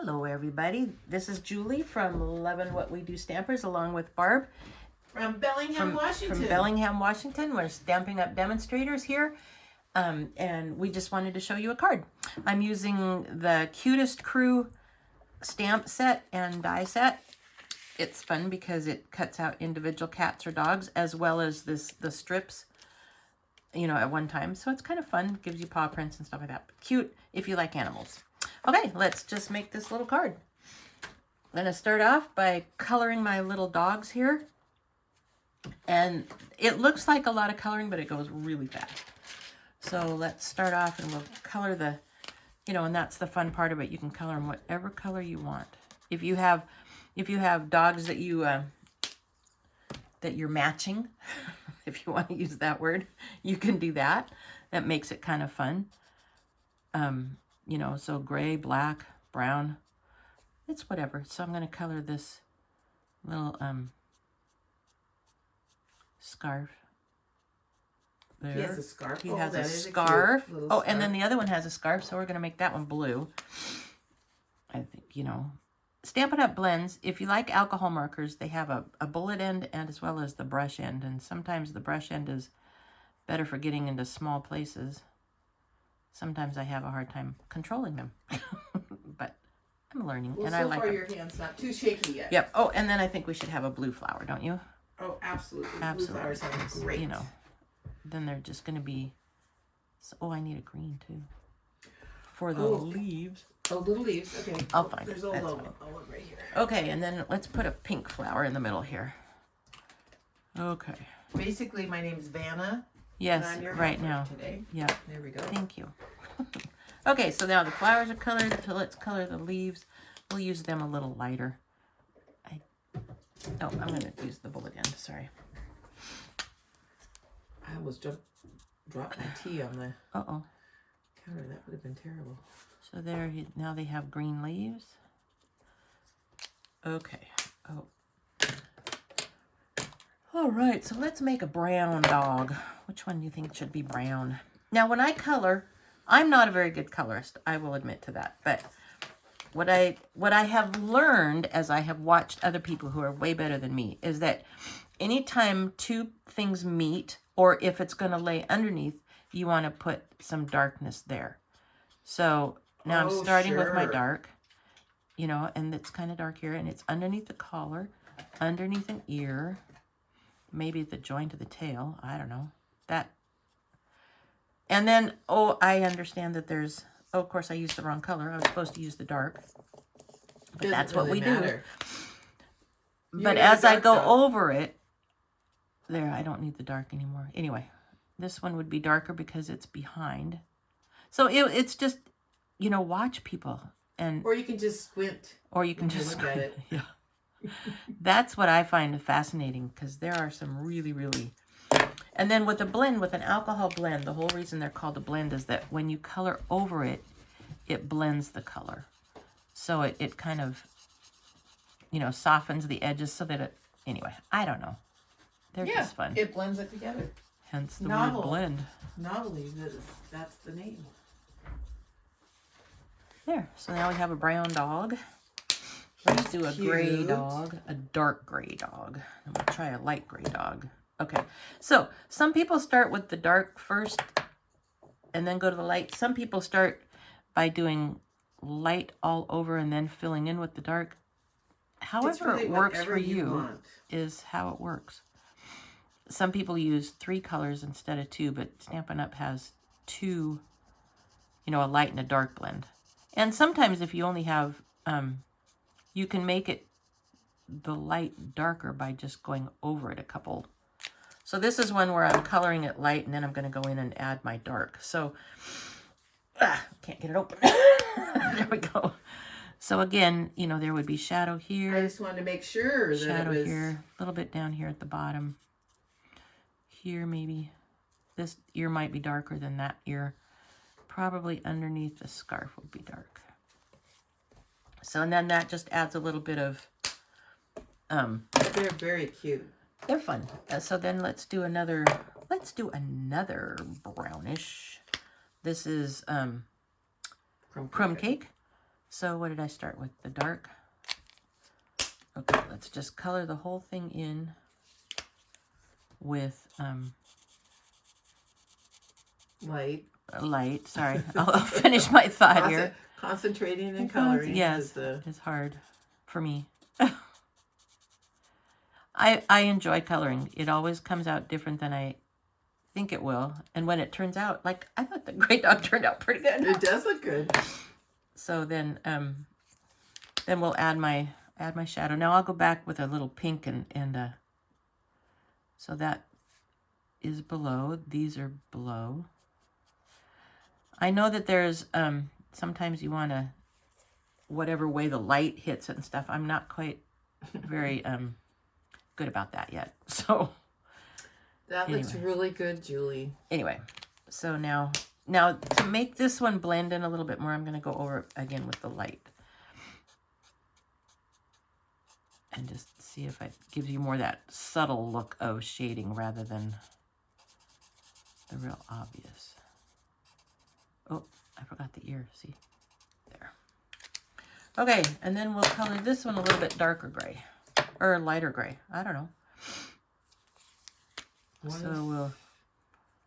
Hello everybody, this is Julie from Lovinwhatwedostampers along with Barb. From Bellingham, Washington. From Bellingham, Washington. We're Stampin' Up demonstrators here. And we just wanted to show you a card. I'm using the Cutest Crew stamp set and die set. It's fun because it cuts out individual cats or dogs as well as the strips, you know, at one time. So it's kind of fun. Gives you paw prints and stuff like that. Cute if you like animals. Okay, let's just make this little card. I'm going to start off by coloring my little dogs here. And it looks like a lot of coloring, but it goes really fast. So let's start off and we'll color the, you know, and that's the fun part of it. You can color them whatever color you want. If you have dogs that you're matching, if you want to use that word, you can do that. That makes it kind of fun. You know, so gray, black, brown, it's whatever. So I'm going to color this little scarf. There. He has a scarf. He has a scarf. Oh, and then the other one has a scarf, so we're going to make that one blue. I think, you know. Stampin' Up Blends, if you like alcohol markers, they have a bullet end and as well as the brush end. And sometimes the brush end is better for getting into small places. Sometimes I have a hard time controlling them. But I'm learning, well, and so I like far them. Your hand's not too shaky yet. Yep. Oh, and then I think we should have a blue flower, don't you? Oh, absolutely. Absolutely. Blue flowers sound great. You know, then they're just going to be... So, oh, I need a green, too. For the leaves. Oh, little leaves. Okay. I'll find There's it. a That's little fine. one right here. Okay, and then let's put a pink flower in the middle here. Okay. Basically, my name's Vanna. Yes, and I'm your right helper now. today. Yeah. There we go. Thank you. Okay, so now the flowers are colored, so let's color the leaves. We'll use them a little lighter. I'm going to use the bullet end, sorry. I almost dropped my tea on the Uh-oh. counter. That would have been terrible. So there, now they have green leaves. Okay. Oh. All right, so let's make a brown dog. Which one do you think should be brown? Now, when I color, I'm not a very good colorist. I will admit to that. But what I have learned as I have watched other people who are way better than me is that anytime two things meet, or if it's going to lay underneath, you want to put some darkness there. So now I'm starting with my dark, you know, and it's kind of dark here, and it's underneath the collar, underneath an ear, maybe the joint of the tail. I don't know. That. And then, oh, I understand that there's, oh, of course I used the wrong color. I was supposed to use the dark. But that's what we do. But as I go over it, there, I don't need the dark anymore. Anyway, this one would be darker because it's behind. So it's just, you know, watch people. Or you can just squint. Or you can just look at it. Yeah. That's what I find fascinating because there are some really, really... And then with a blend, with an alcohol blend, the whole reason they're called a blend is that when you color over it, it blends the color. So it kind of, you know, softens the edges so that it... Anyway, I don't know. They're just fun. It blends it together. Hence the word blend. Novelty, that's the name. There. So now we have a brown dog. Let's do a gray dog, a dark gray dog. And we'll try a light gray dog. Okay. So some people start with the dark first and then go to the light. Some people start by doing light all over and then filling in with the dark. However it works for you is how it works. Some people use 3 colors instead of 2, but Stampin' Up has 2, you know, a light and a dark blend. And sometimes if you only have, you can make it the light darker by just going over it a couple. So this is one where I'm coloring it light and then I'm going to go in and add my dark. So, can't get it open. There we go. So again, you know, there would be shadow here. I just wanted to make sure that shadow it was... here, a little bit down here at the bottom. Here maybe. This ear might be darker than that ear. Probably underneath the scarf would be dark. So and then that just adds a little bit of... They're very cute. They're fun. So then let's do another brownish. This is crumb cake. So what did I start with? The dark? Okay, let's just color the whole thing in with light. Sorry, I'll finish my thought here. Concentrating and coloring. Yes, it's hard for me. I enjoy coloring. It always comes out different than I think it will. And when it turns out, like, I thought the gray dog turned out pretty good. It does look good. So then we'll add my shadow. Now I'll go back with a little pink and so that is below. These are below. I know that there's sometimes you want to, whatever way the light hits it and stuff. I'm not quite very good about that yet. So that looks really good, Julie. Anyway, so now to make this one blend in a little bit more, I'm going to go over it again with the light. And just see if it gives you more that subtle look of shading rather than the real obvious. Oh, I forgot the ear. See? There. Okay, and then we'll color this one a little bit darker gray. Or lighter gray. I don't know. So we'll...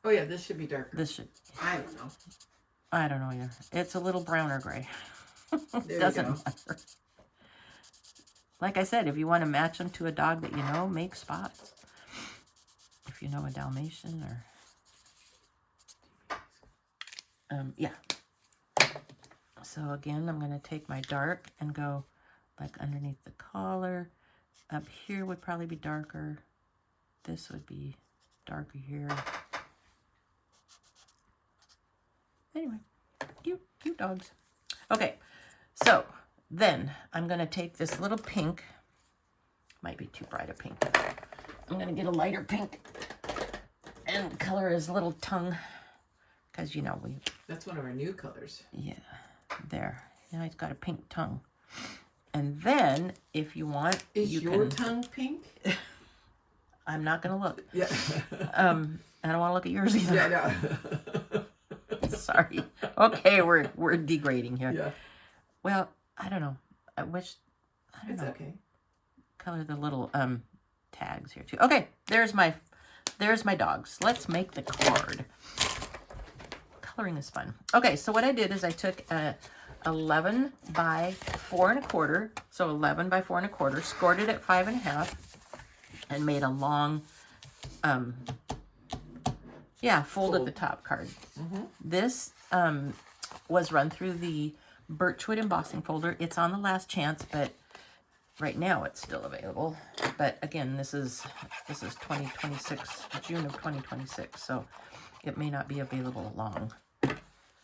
Oh, yeah, this should be darker. This should... I don't know. I don't know either. It's a little browner gray. Doesn't matter. Like I said, if you want to match them to a dog that you know, make spots. If you know a Dalmatian or... yeah. So again, I'm going to take my dark and go like underneath the collar. Up here would probably be darker. This would be darker here. Anyway, cute dogs. Okay, so then I'm going to take this little pink. Might be too bright a pink. I'm going to get a lighter pink and color his little tongue. Because, you know, that's one of our new colors. Yeah, there. Now he's got a pink tongue. And then, if you want, is your tongue pink? I'm not going to look. Yeah. I don't want to look at yours either. Yeah, no. Sorry. Okay, we're degrading here. Yeah. Well, I don't know. I don't know. Okay. Color the little tags here too. Okay, there's my dogs. Let's make the card. Coloring is fun. Okay, so what I did is I took 11 by 4 1/4, so 11 by 4 1/4, scored it at 5 1/2, and made a long, fold at the top card. Mm-hmm. This was run through the Birchwood Embossing folder. It's on the last chance, but right now it's still available. But again, this is 2026, June of 2026, so it may not be available long.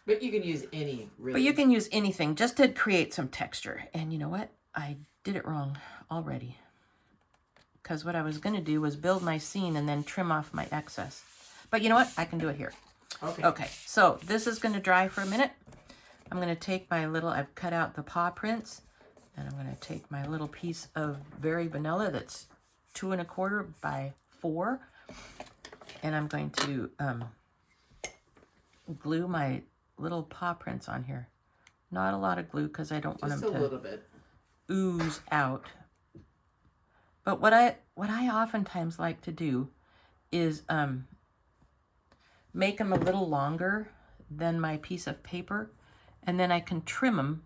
But you can use any, really. But you can use anything just to create some texture. And you know what? I did it wrong already. Because what I was going to do was build my scene and then trim off my excess. But you know what? I can do it here. Okay. Okay, so this is going to dry for a minute. I'm going to take my little, I've cut out the paw prints. And I'm going to take my little piece of Very Vanilla that's 2 1/4 by 4. And I'm going to glue my little paw prints on here. Not a lot of glue because I don't want them to little bit ooze out. But what I oftentimes like to do is make them a little longer than my piece of paper, and then I can trim them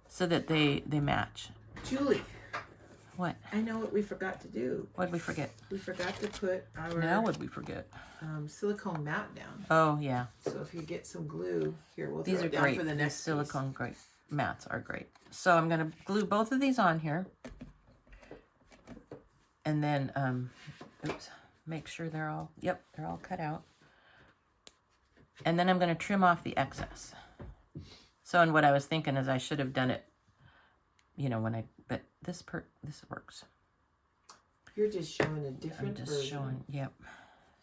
so that they match. Julie. What? I know what we forgot to do. What did we forget? We forgot to put our... Now what did we forget? Silicone mat down. Oh, yeah. So if you get some glue, here, we'll These throw are it down great. for the next These silicone great mats are great. So I'm going to glue both of these on here. And then, make sure they're all cut out. And then I'm going to trim off the excess. So, and what I was thinking is I should have done it, you know, but this works. You're just showing a different I'm just version. showing, yep.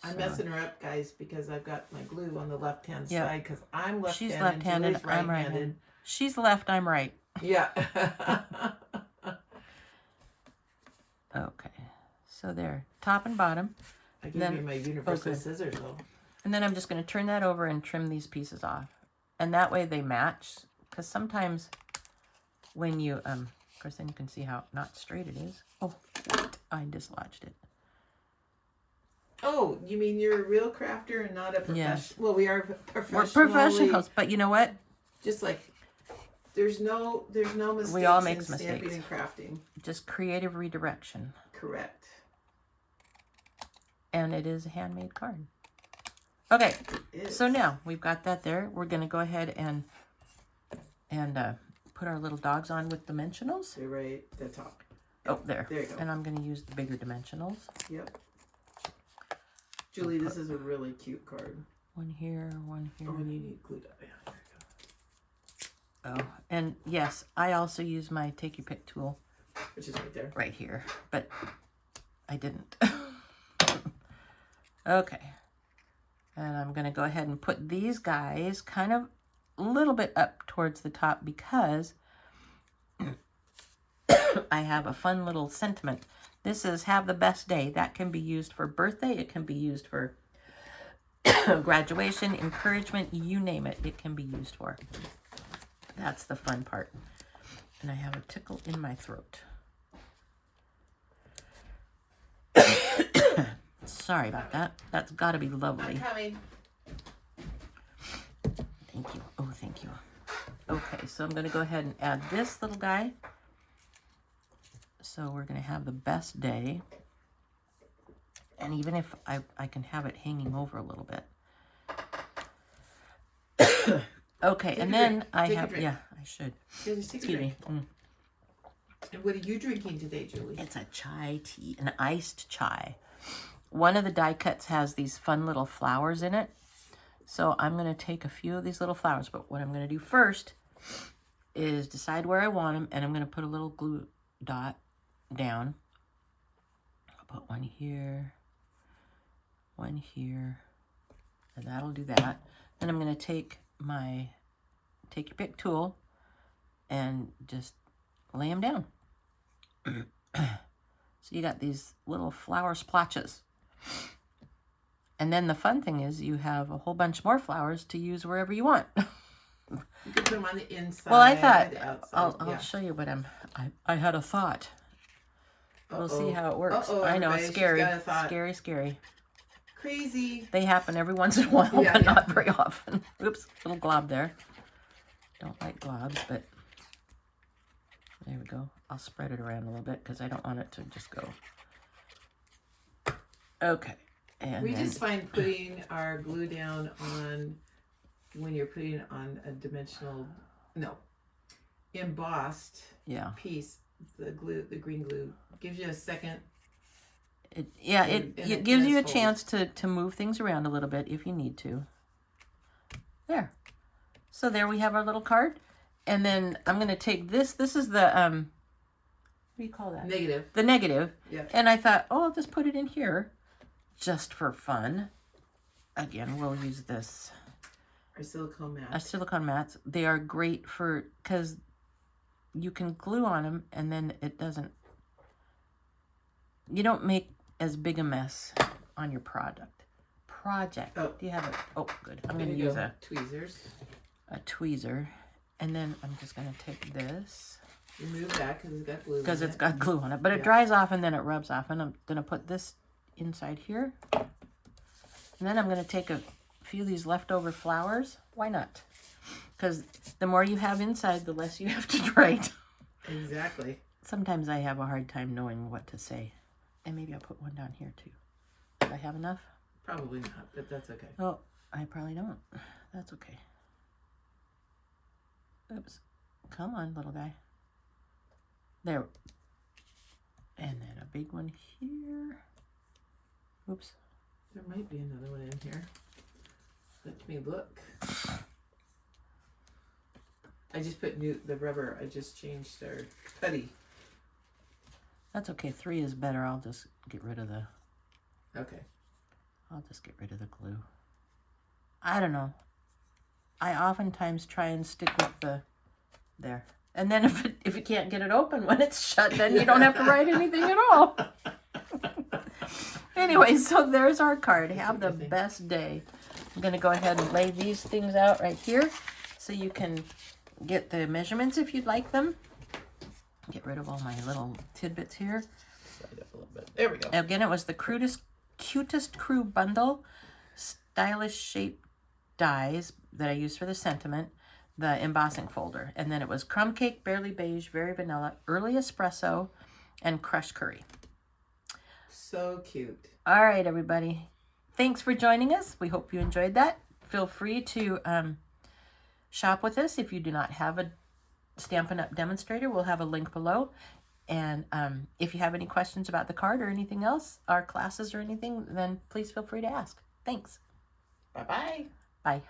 I'm messing her up, guys, because I've got my glue on the left-hand Yep. side, because I'm left-handed. She's left-handed, Julie's I'm right-handed. right-handed. She's left, I'm right. Yeah. Okay. So there, top and bottom. I gave you my universal scissors, though. And then I'm just going to turn that over and trim these pieces off. And that way they match. Because sometimes when you, of course, then you can see how not straight it is. Oh, wait, I dislodged it. Oh, you mean you're a real crafter and not a professional? Yes. Well, we are professional. We're professionals, but you know what? Just like, there's no mistakes We all make in stamping mistakes. and crafting. Just creative redirection. Correct. And it is a handmade card. Okay, so now we've got that there. We're going to go ahead and put our little dogs on with dimensionals. They're right at the top. Oh, there. There you go. And I'm going to use the bigger dimensionals. Yep. Julie, this is a really cute card. One here, one here. Oh, and you need glue. Yeah, there you Oh, and yes, I also use my take your pick tool. Which is right there. Right here, but I didn't. Okay. And I'm going to go ahead and put these guys kind of a little bit up towards the top because I have a fun little sentiment. This is have the best day. That can be used for birthday. It can be used for graduation, encouragement, you name it. It can be used for. That's the fun part. And I have a tickle in my throat. Sorry about that. That's got to be lovely. I'm coming. Thank you. Oh, thank you. Okay, so I'm going to go ahead and add this little guy. So we're going to have the best day. And even if I can have it hanging over a little bit. Okay, Take and a then drink. I Take a have, drink. yeah, I should. Yeah, just take a Excuse me. drink. And what are you drinking today, Julie? It's a chai tea, an iced chai. One of the die cuts has these fun little flowers in it. So I'm going to take a few of these little flowers. But what I'm going to do first is decide where I want them. And I'm going to put a little glue dot down. I'll put one here. One here. And that'll do that. Then I'm going to take my take your pick tool and just lay them down. So you got these little flower splotches. And then the fun thing is you have a whole bunch more flowers to use wherever you want. You can put them on the inside. Well, I thought, the outside. I'll show you what I had a thought. We'll see how it works. I know, it's scary. Scary, scary. Crazy. They happen every once in a while, but not very often. Oops, little glob there. Don't like globs, but there we go. I'll spread it around a little bit because I don't want it to just go. Okay. And We then, just find putting our glue down on, when you're putting on a dimensional, embossed yeah. piece, the green glue, gives you a second. It it gives you a folds. chance to move things around a little bit if you need to. There. So there we have our little card. And then I'm going to take this. This is the, what do you call that? Negative. The negative. Yeah. And I thought, oh, I'll just put it in here just for fun. Again, we'll use this. Our silicone mat. Our silicone mats. They are great for, because you can glue on them and then it doesn't, you don't make as big a mess on your project. Oh. Do you have it? Oh, good. I'm There going to you use go. Tweezers. a tweezer. And then I'm just going to take this. Remove that because it's got glue. Because on it's it. got glue on it. But it Yeah. dries off and then it rubs off. And I'm going to put this inside here. And then I'm going to take a few of these leftover flowers. Why not? Because the more you have inside, the less you have to write. Exactly. Sometimes I have a hard time knowing what to say. And maybe I'll put one down here too. Do I have enough? Probably not, but that's okay. Oh, I probably don't. That's okay. Oops. Come on, little guy. There. And then a big one here. Oops. There might be another one in here. Let me look. I just put the rubber. I just changed our putty. That's okay. 3 is better. I'll just get rid of the... Okay. I'll just get rid of the glue. I don't know. I oftentimes try and stick with the... There. And then if you can't get it open when it's shut, then you don't have to write anything at all. Anyway, so there's our card. Have the best day. I'm going to go ahead and lay these things out right here so you can get the measurements if you'd like them. Get rid of all my little tidbits here. Slide up a little bit. There we go. Again, it was the Cutest Crew bundle, stylish shaped dies that I used for the sentiment, the embossing folder. And then it was crumb cake, barely beige, very vanilla, early espresso, and crushed curry. So cute. All right, everybody. Thanks for joining us. We hope you enjoyed that. Feel free to shop with us. If you do not have a Stampin' Up demonstrator, we'll have a link below. And if you have any questions about the card or anything else, our classes or anything, then please feel free to ask. Thanks. Bye-bye. Bye.